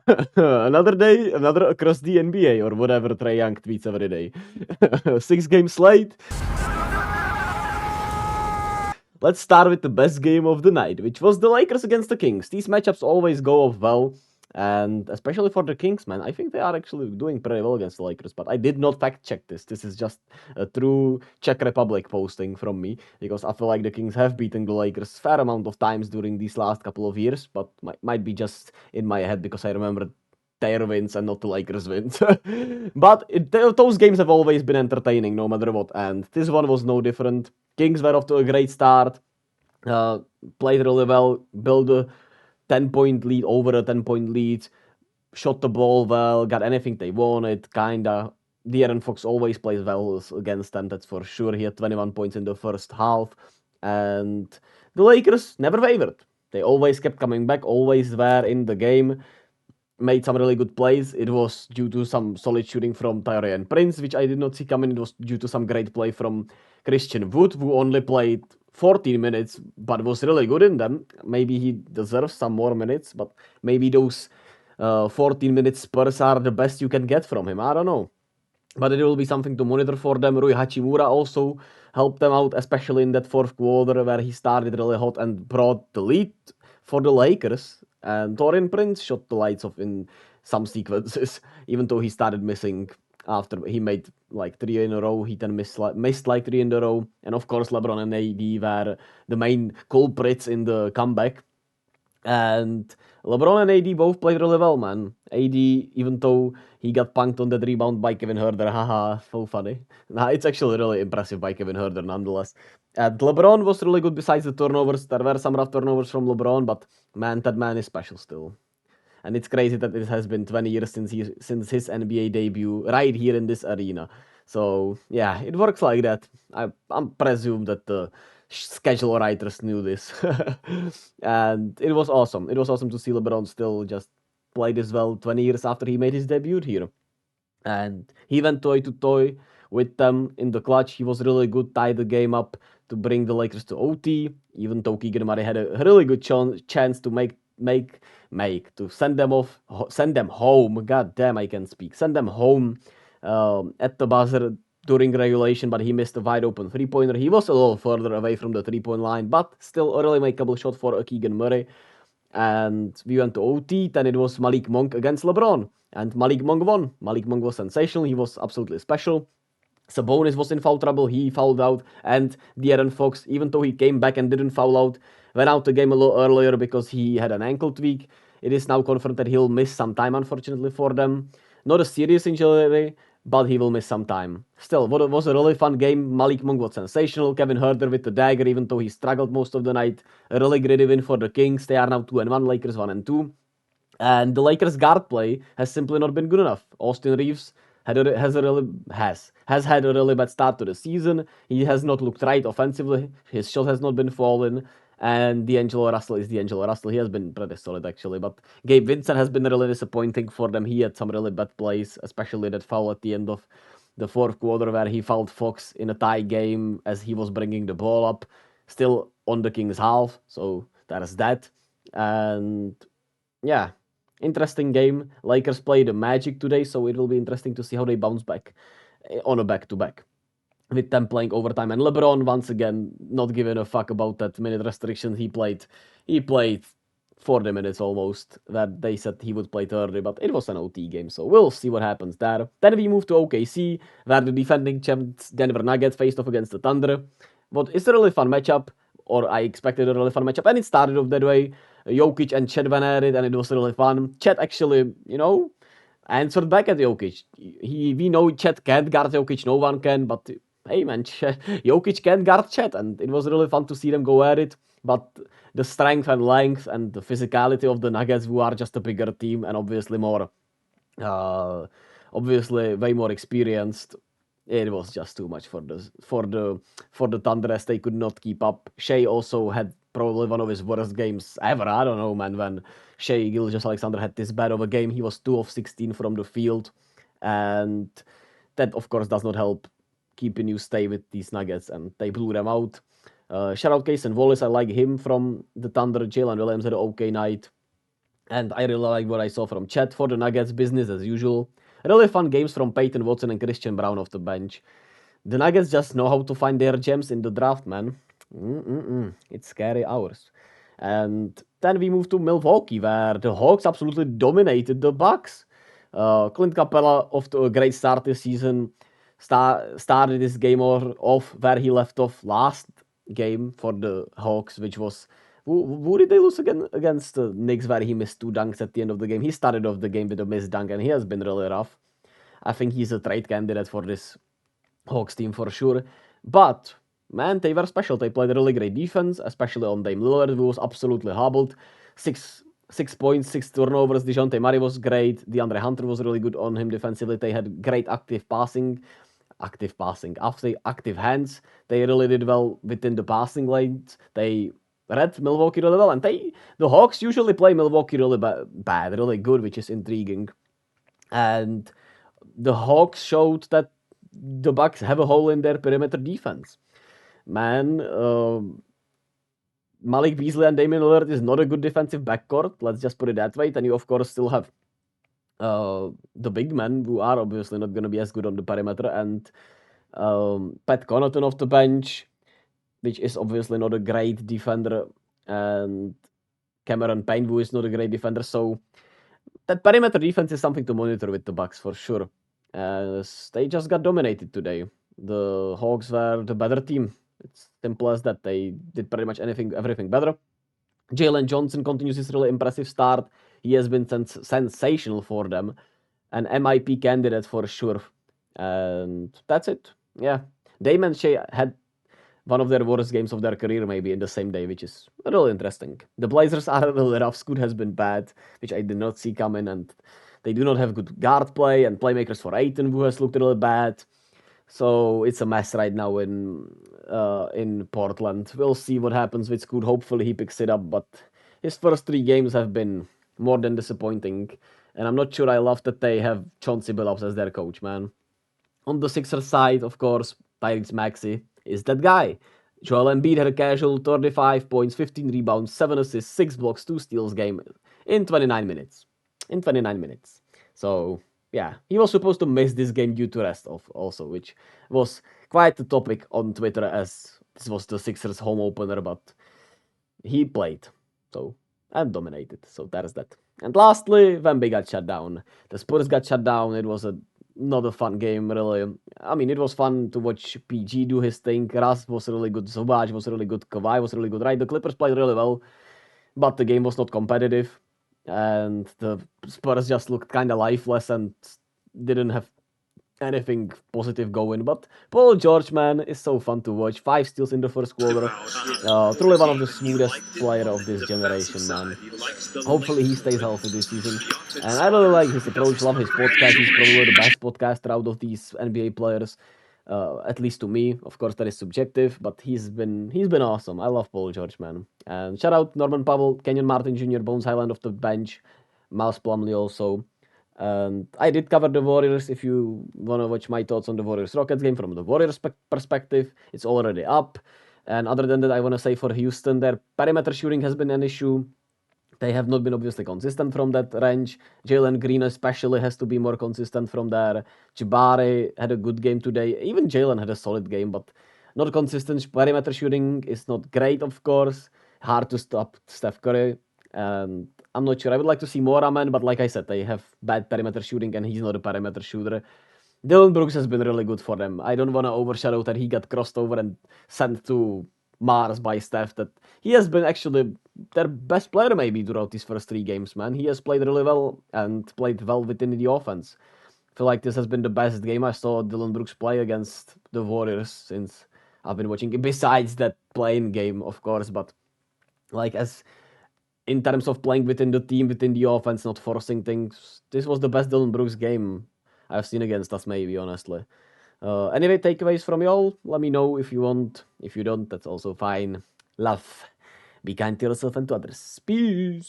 Another day, another across the NBA or whatever Trae Young tweets every day. 6-game slate. Let's start with the best game of the night, which was the Lakers against the Kings. These matchups always go off well, and especially for the Kings, man, I think they are actually doing pretty well against the Lakers. But I did not fact check this. This is just a true Czech Republic posting from me, because I feel like the Kings have beaten the Lakers fair amount of times during these last couple of years, but might be just in my head because I remember their wins and not the Lakers wins. But those games have always been entertaining no matter what, and this one was no different. Kings were off to a great start, played really well, built a 10-point lead, over a 10-point lead, shot the ball well, got anything they wanted, kinda. De'Aaron Fox always plays well against them, that's for sure. He had 21 points in the first half, and the Lakers never wavered. They always kept coming back, always were in the game, made some really good plays. It was due to some solid shooting from Tyrone Prince, which I did not see coming. It was due to some great play from Christian Wood, who only played 14 minutes, but was really good in them. Maybe he deserves some more minutes, but maybe those 14 minutes Spurs are the best you can get from him. I don't know. But it will be something to monitor for them. Rui Hachimura also helped them out, especially in that fourth quarter where he started really hot and brought the lead for the Lakers. And Taurean Prince shot the lights off in some sequences, even though he started missing after he made like 3 in a row. He then missed like 3 in a row. And of course, LeBron and AD were the main culprits in the comeback. And LeBron and AD both played really well, man. AD, even though he got punked on that rebound by Kevin Huerter, haha, so funny. Nah, it's actually really impressive by Kevin Huerter nonetheless. And LeBron was really good besides the turnovers. There were some rough turnovers from LeBron, but man, that man is special still. And it's crazy that it has been 20 years since his NBA debut right here in this arena. So yeah, it works like that. I'm presume that the schedule writers knew this, and it was awesome. It was awesome to see LeBron still just play this well 20 years after he made his debut here. And he went toe to toe with them in the clutch. He was really good, tied the game up to bring the Lakers to OT. Even though Keegan Murray had a really good chance to to send them off, send them home. God damn, I can speak. Send them home at the buzzer during regulation, but he missed a wide open 3-pointer. He was a little further away from the 3-point line, but still a really makeable shot for Keegan Murray. And we went to OT, then it was Malik Monk against LeBron. And Malik Monk won. Malik Monk was sensational. He was absolutely special. Sabonis was in foul trouble. He fouled out. And De'Aaron Fox, even though he came back and didn't foul out, went out the game a little earlier because he had an ankle tweak. It is now confirmed that he'll miss some time, unfortunately, for them. Not a serious injury, but he will miss some time. Still, it was a really fun game. Malik Monk was sensational. Kevin Huerter with the dagger, even though he struggled most of the night. A really gritty win for the Kings. They are now 2-1, Lakers 1-2. And the Lakers guard play has simply not been good enough. Austin Reeves has had a really bad start to the season. He has not looked right offensively. His shot has not been falling. And D'Angelo Russell is D'Angelo Russell. He has been pretty solid actually, but Gabe Vincent has been really disappointing for them. He had some really bad plays, especially that foul at the end of the fourth quarter where he fouled Fox in a tie game as he was bringing the ball up, still on the Kings half. So that is that. And yeah, interesting game. Lakers play the Magic today, so it will be interesting to see how they bounce back on a back-to-back with them playing overtime. And LeBron, once again, not giving a fuck about that minute restriction. He played 40 minutes almost that they said he would play 30, but it was an OT game, so we'll see what happens there. Then we move to OKC, where the defending champs Denver Nuggets faced off against the Thunder. But it's a really fun matchup, or I expected a really fun matchup, and it started off that way. Jokic and Chet went at it, and it was really fun. Chet actually, answered back at Jokic. We know Chet can't guard Jokic, no one can, but hey man, Jokic can't guard Chet, and it was really fun to see them go at it. But the strength and length and the physicality of the Nuggets, who are just a bigger team and obviously way more experienced, it was just too much for the Thunder as they could not keep up. Shea also had probably one of his worst games ever. I don't know, man, when Shea Gilgeous-Alexander had this bad of a game. He was 2 of 16 from the field, and that, of course, does not help keeping you stay with these Nuggets, and they blew them out. Shout out Case and Wallace, I like him from the Thunder. Jalen Williams had an okay night. And I really like what I saw from Chet for the Nuggets, business as usual. Really fun games from Peyton Watson and Christian Brown off the bench. The Nuggets just know how to find their gems in the draft, man. It's scary hours. And then we move to Milwaukee, where the Hawks absolutely dominated the Bucks. Clint Capella off to a great start this season. Started this game off where he left off last game for the Hawks, which was who did they lose against the Knicks, where he missed 2 dunks at the end of the game. He started off the game with a missed dunk, and he has been really rough. I think he's a trade candidate for this Hawks team for sure. But man, they were special. They played really great defense, especially on Dame Lillard, who was absolutely hobbled. Six points, 6 turnovers. DeJounte Murray was great. DeAndre Hunter was really good on him defensively. They had great active hands. They really did well within the passing lanes. They read Milwaukee really well, and the Hawks usually play Milwaukee really bad, really good, which is intriguing. And the Hawks showed that the Bucks have a hole in their perimeter defense. Man, Malik Beasley and Damian Lillard is not a good defensive backcourt. Let's just put it that way. Then you of course still have the big men who are obviously not going to be as good on the perimeter, and Pat Connaughton off the bench, which is obviously not a great defender, and Cameron Payne, who is not a great defender. So that perimeter defense is something to monitor with the Bucks for sure. They just got dominated today. The Hawks were the better team. It's simple as that. They did pretty much everything better. Jalen Johnson continues his really impressive start. He has been sensational for them. An MIP candidate for sure. And that's it. Yeah. Damon Shea had one of their worst games of their career maybe in the same day, which is really interesting. The Blazers are a little rough. Scoot has been bad, which I did not see coming, and they do not have good guard play and playmakers for Ayton, who has looked really bad. So it's a mess right now in Portland. We'll see what happens with Scoot. Hopefully he picks it up, but his first 3 games have been more than disappointing. And I'm not sure I love that they have Chauncey Billups as their coach, man. On the Sixers side, of course, Tyrese Maxey is that guy. Joel Embiid had a casual 35 points, 15 rebounds, 7 assists, 6 blocks, 2 steals game in 29 minutes. So, yeah, he was supposed to miss this game due to rest also, which was quite the topic on Twitter, as this was the Sixers home opener, but he played. So, and dominated. So that is that. And lastly, Wemby got shut down. The Spurs got shut down. It was not a fun game, really. I mean, it was fun to watch PG do his thing. Russ was really good. Zubac was really good. Kawhi was really good. Right, the Clippers played really well, but the game was not competitive. And the Spurs just looked kind of lifeless and didn't have anything positive going. But Paul George, man, is so fun to watch. 5 steals in the first quarter. Truly one of the smoothest player of this generation, man. Hopefully he stays healthy this season. And I really like his approach, love his podcast. He's probably the best podcaster out of these NBA players. At least to me. Of course, that is subjective, but he's been awesome. I love Paul George, man. And shout out Norman Powell, Kenyon Martin Jr., Bones Highland off the bench, Miles Plumlee also. And I did cover the Warriors. If you want to watch my thoughts on the Warriors-Rockets game from the Warriors perspective, it's already up. And other than that, I want to say for Houston, their perimeter shooting has been an issue. They have not been obviously consistent from that range. Jalen Green especially has to be more consistent from there. Jabari had a good game today. Even Jalen had a solid game, but not consistent. Perimeter shooting is not great, of course. Hard to stop Steph Curry. And I'm not sure. I would like to see more Amen, but like I said, they have bad perimeter shooting, and he's not a perimeter shooter. Dylan Brooks has been really good for them. I don't want to overshadow that he got crossed over and sent to Mars by Steph. That he has been actually their best player maybe throughout these first 3 games, man. He has played really well and played well within the offense. I feel like this has been the best game I saw Dylan Brooks play against the Warriors since I've been watching. Besides that playing game, of course, but like as in terms of playing within the team, within the offense, not forcing things, this was the best Dylan Brooks game I've seen against us, maybe, honestly. Anyway, takeaways from y'all, let me know if you want. If you don't, that's also fine. Love. Be kind to yourself and to others. Peace.